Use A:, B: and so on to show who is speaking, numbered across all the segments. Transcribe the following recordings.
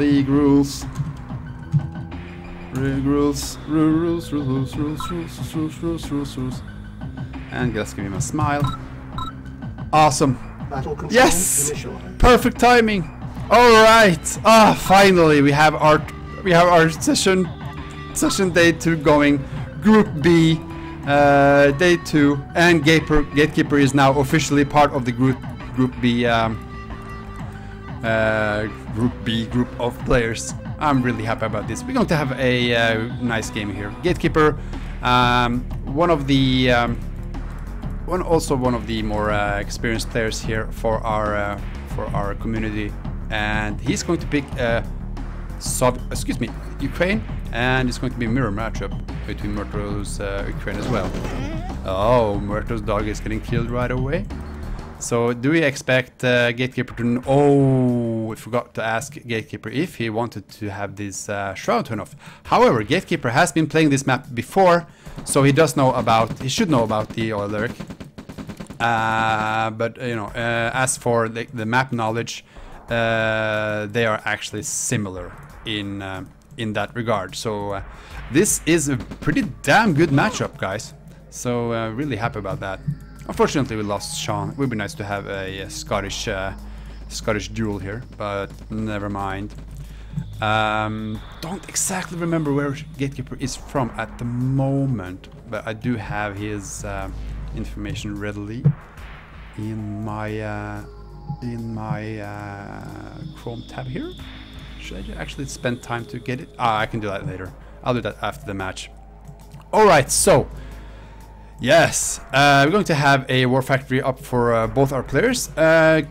A: League rules. Rules. And let's give him a smile. Awesome. Yes! Perfect timing. All right. Ah, finally we have our session day 2 going. Group B, day 2, and Gatekeeper is now officially part of the Group B group of players. I'm really happy about this. We're going to have a nice game here. Gatekeeper, one of the more experienced players here for our community, and he's going to pick Ukraine, and it's going to be a mirror matchup between Murto's Ukraine as well. Oh, Murto's dog is getting killed right away. So do we expect Gatekeeper to... Oh, we forgot to ask Gatekeeper if he wanted to have this shroud turn off. However, Gatekeeper has been playing this map before, so he should know about the oil lyric. But you know, as for the map knowledge, they are actually similar in that regard. So this is a pretty damn good matchup, guys. So really happy about that. Unfortunately, we lost Sean. It would be nice to have a Scottish duel here, but never mind. Don't exactly remember where Gatekeeper is from at the moment, but I do have his information readily in my Chrome tab here. Should I actually spend time to get it? I can do that later. I'll do that after the match. Alright, so yes, we're going to have a War Factory up for both our players.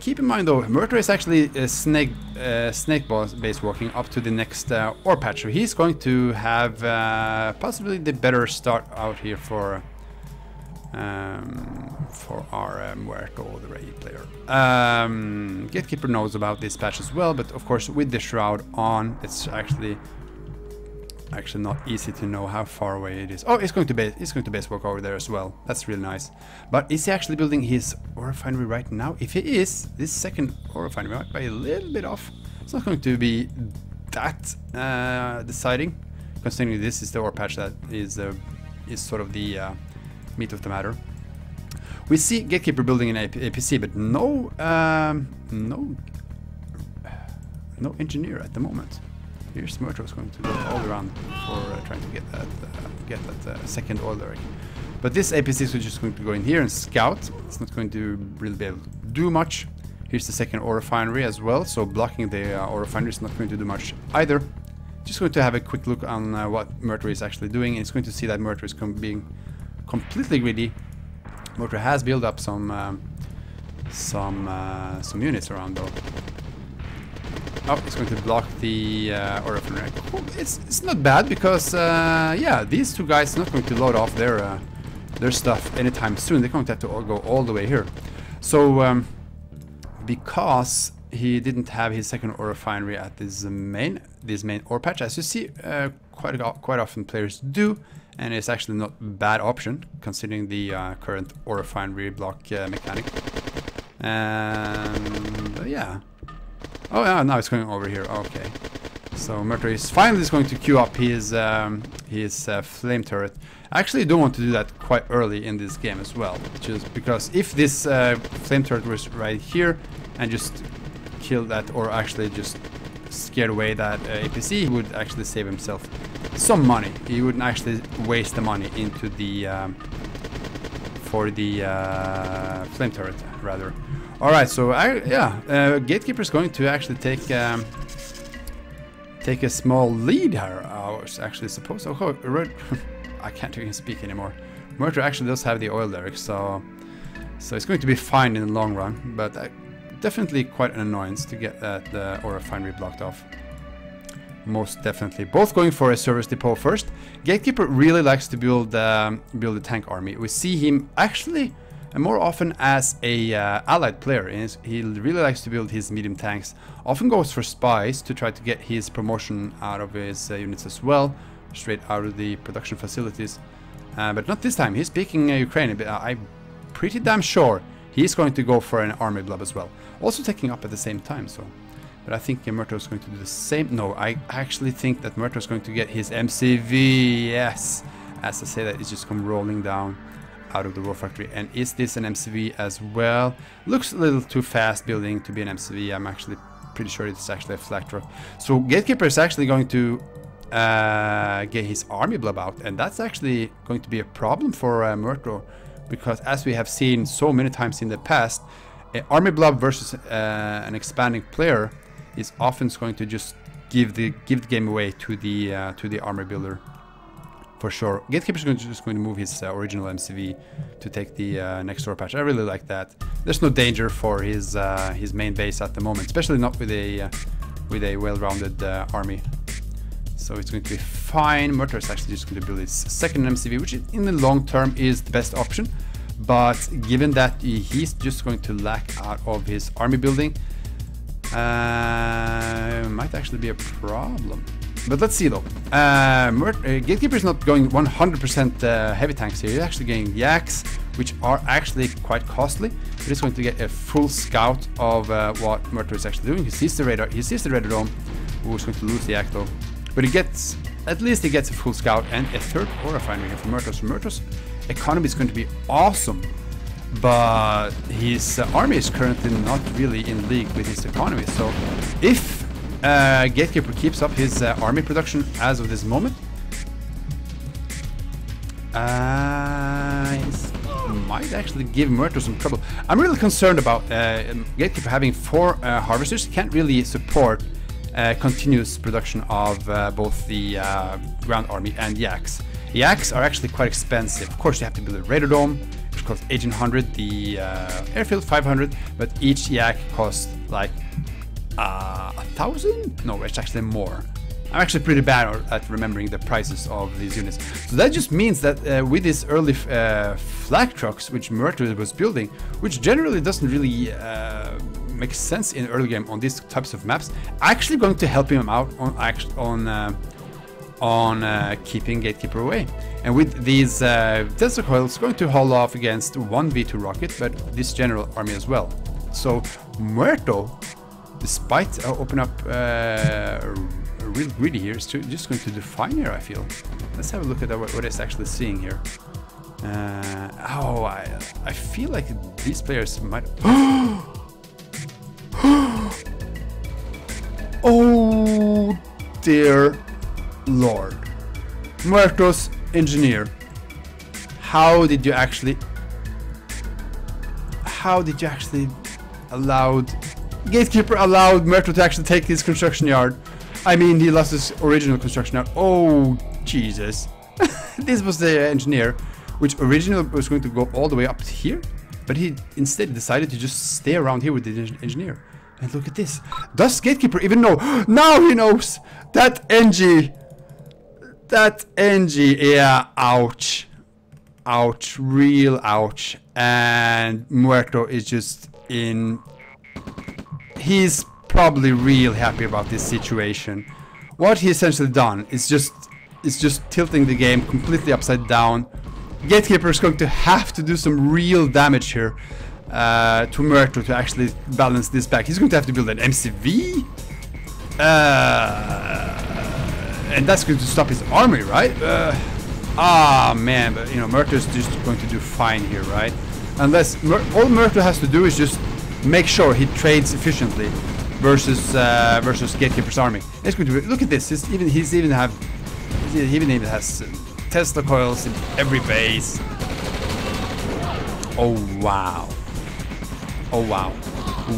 A: Keep in mind though, Murder is actually a snake base walking up to the next ore patch, so he's going to have possibly the better start out here for our Muerto, the RA.EL player. Gatekeeper knows about this patch as well, but of course with the shroud on, it's actually not easy to know how far away it is. Oh, it's going to base walk over there as well. That's really nice. But is he actually building his ore refinery right now? If he is, this second ore refinery might be a little bit off. It's not going to be that deciding, considering this is the ore patch that is sort of the meat of the matter. We see Gatekeeper building an APC, but no engineer at the moment. Here's Murto's going to go all around for trying to get that second oil lyric. But this APC is just going to go in here and scout. It's not going to really be able to do much. Here's the second ore refinery as well, so blocking the ore refinery is not going to do much either. Just going to have a quick look on what Murto is actually doing. It's going to see that Murto is being completely greedy. Murto has built up some units around though. Oh, it's going to block the ore refinery. Oh, it's not bad because yeah, these two guys are not going to load off their stuff anytime soon. They're going to have to go all the way here. So because he didn't have his second ore refinery at this main ore patch, as you see, quite often players do, and it's actually not a bad option considering the current ore refinery block mechanic. And yeah. Oh yeah, now it's going over here. Okay, so Murto is finally going to queue up his flame turret. I actually don't want to do that quite early in this game as well, just because if this flame turret was right here and just kill that, or actually just scared away that APC, he would actually save himself some money. He wouldn't actually waste the money into the for the flame turret rather. Alright, so Gatekeeper is going to actually take a small lead here. I was actually supposed to... Oh, I can't even speak anymore. Murto actually does have the oil lyric, so it's going to be fine in the long run, but definitely quite an annoyance to get that ore refinery blocked off. Most definitely. Both going for a service depot first. Gatekeeper really likes to build a tank army. We see him actually... and more often as a allied player. He really likes to build his medium tanks. Often goes for spies to try to get his promotion out of his units as well, straight out of the production facilities. But not this time. He's picking Ukraine. But I'm pretty damn sure he's going to go for an army blob as well. Also taking up at the same time. So But I think Murto is going to do the same. No, I actually think that Murto is going to get his MCV. Yes. As I say that, it's just come rolling down out of the War Factory. And is this an MCV as well? Looks a little too fast building to be an MCV. I'm actually pretty sure it's actually a flak truck. So Gatekeeper is actually going to get his army blob out, and that's actually going to be a problem for Murto, because as we have seen so many times in the past, an army blob versus an expanding player is often going to just give the game away to the armor builder. For sure. Gatekeeper is just going to move his original MCV to take the next door patch. I really like that. There's no danger for his main base at the moment, especially not with a well-rounded army. So it's going to be fine. Murto is actually just going to build his second MCV, which in the long term is the best option. But given that he's just going to lack out of his army building, might actually be a problem. But let's see though. Gatekeeper is not going 100% heavy tanks here. He's actually getting yaks, which are actually quite costly. He's going to get a full scout of what Murto is actually doing. He sees the radar. He sees the radar dome. Who's going to lose the yak though? But he gets, at least he gets a full scout and a third ore refinery here for Murto. So Murto's economy is going to be awesome. But his army is currently not really in league with his economy. So if Gatekeeper keeps up his army production as of this moment, might actually give Murto some trouble. I'm really concerned about Gatekeeper having 4 harvesters. Can't really support continuous production of both the ground army and yaks. Yaks are actually quite expensive. Of course, you have to build a radar dome, which costs 1800, the airfield 500, but each yak costs like 1,000? No, it's actually more. I'm actually pretty bad at remembering the prices of these units. So that just means that with these early flak trucks, which Murto was building, which generally doesn't really make sense in early game on these types of maps, actually going to help him out on keeping Gatekeeper away. And with these Tesla coils, going to haul off against 1 V2 rocket, but this general army as well. So Murto, despite open up real greedy here, is just going to define here, I feel. Let's have a look at what it's actually seeing here. I feel like these players might... Oh dear Lord. Murto's engineer. How did you actually Gatekeeper allowed Murto to actually take his construction yard? I mean, he lost his original construction yard. Oh Jesus. This was the engineer, which originally was going to go all the way up here, but he instead decided to just stay around here with the engineer. And look at this. Does Gatekeeper even know? Now he knows! That NG! Yeah, ouch. Ouch, real ouch. And Murto is just in... He's probably real happy about this situation. What he essentially done is just tilting the game completely upside down. Gatekeeper is going to have to do some real damage here to Murto to actually balance this back. He's going to have to build an MCV, and that's going to stop his army, right? Man, but you know, Murto is just going to do fine here, right? Unless all Murto has to do is just make sure he trades efficiently versus Gatekeeper's army. It's going to be, look at this. He even has Tesla coils in every base. Oh wow. Oh wow.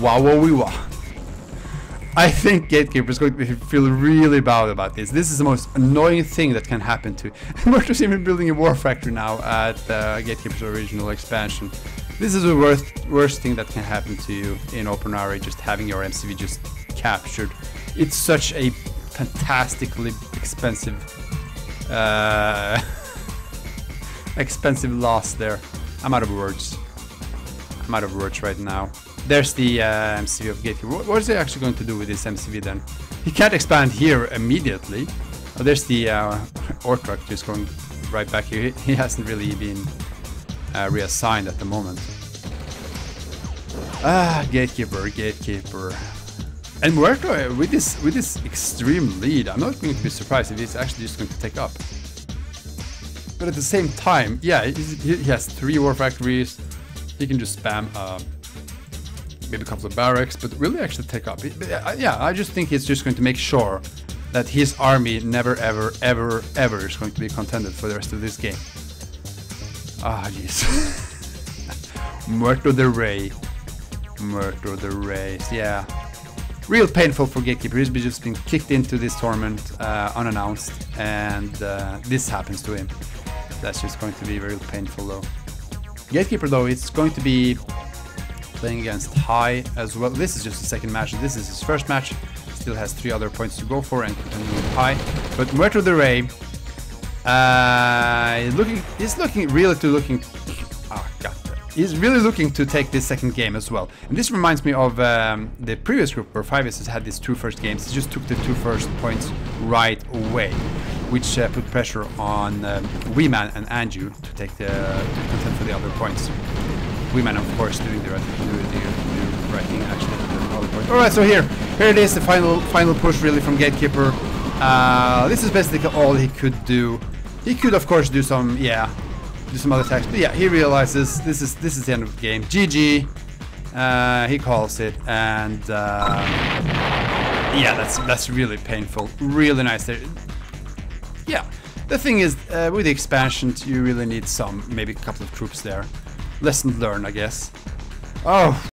A: Wow. I think Gatekeeper is going to feel really bad about this. This is the most annoying thing that can happen to... Murto's even building a war factory now at Gatekeeper's original expansion. This is the worst thing that can happen to you in OpenRA, just having your MCV just captured. It's such a fantastically expensive expensive loss there. I'm out of words. I'm out of words right now. There's the MCV of Gatekeeper. What is he actually going to do with this MCV then? He can't expand here immediately. Oh, there's the ore truck just going right back here. He hasn't really been reassigned at the moment. Gatekeeper. And Muerto, with this extreme lead, I'm not going to be surprised if he's actually just going to take up. But at the same time, yeah, he has 3 war factories. He can just spam maybe a couple of barracks, but really actually take up. Yeah, I just think he's just going to make sure that his army never, ever, ever, ever is going to be contended for the rest of this game. Ah, jeez. Muerto the Ray. Muerto the Rays, yeah. Real painful for Gatekeeper. He's just been kicked into this tournament unannounced, and this happens to him. That's just going to be very painful though. Gatekeeper though, it's going to be playing against High as well. This is just the second match. This is his first match. Still has 3 other points to go for and continue with High. But Muerto the Ray he's really looking to take this second game as well. And this reminds me of the previous group where 5S has had these 2 first games. He just took the 2 first points right away, which put pressure on Weeman and Anju to take to contend for the other points. Weeman, of course, doing the right thing actually. Alright, so here it is, the final push really from Gatekeeper. This is basically all he could do. He could, of course, do some other attacks, but yeah, he realizes this is the end of the game. GG, he calls it, and yeah, that's really painful. Really nice there. Yeah, the thing is, with the expansion, you really need maybe a couple of troops there. Lesson learned, I guess. Oh.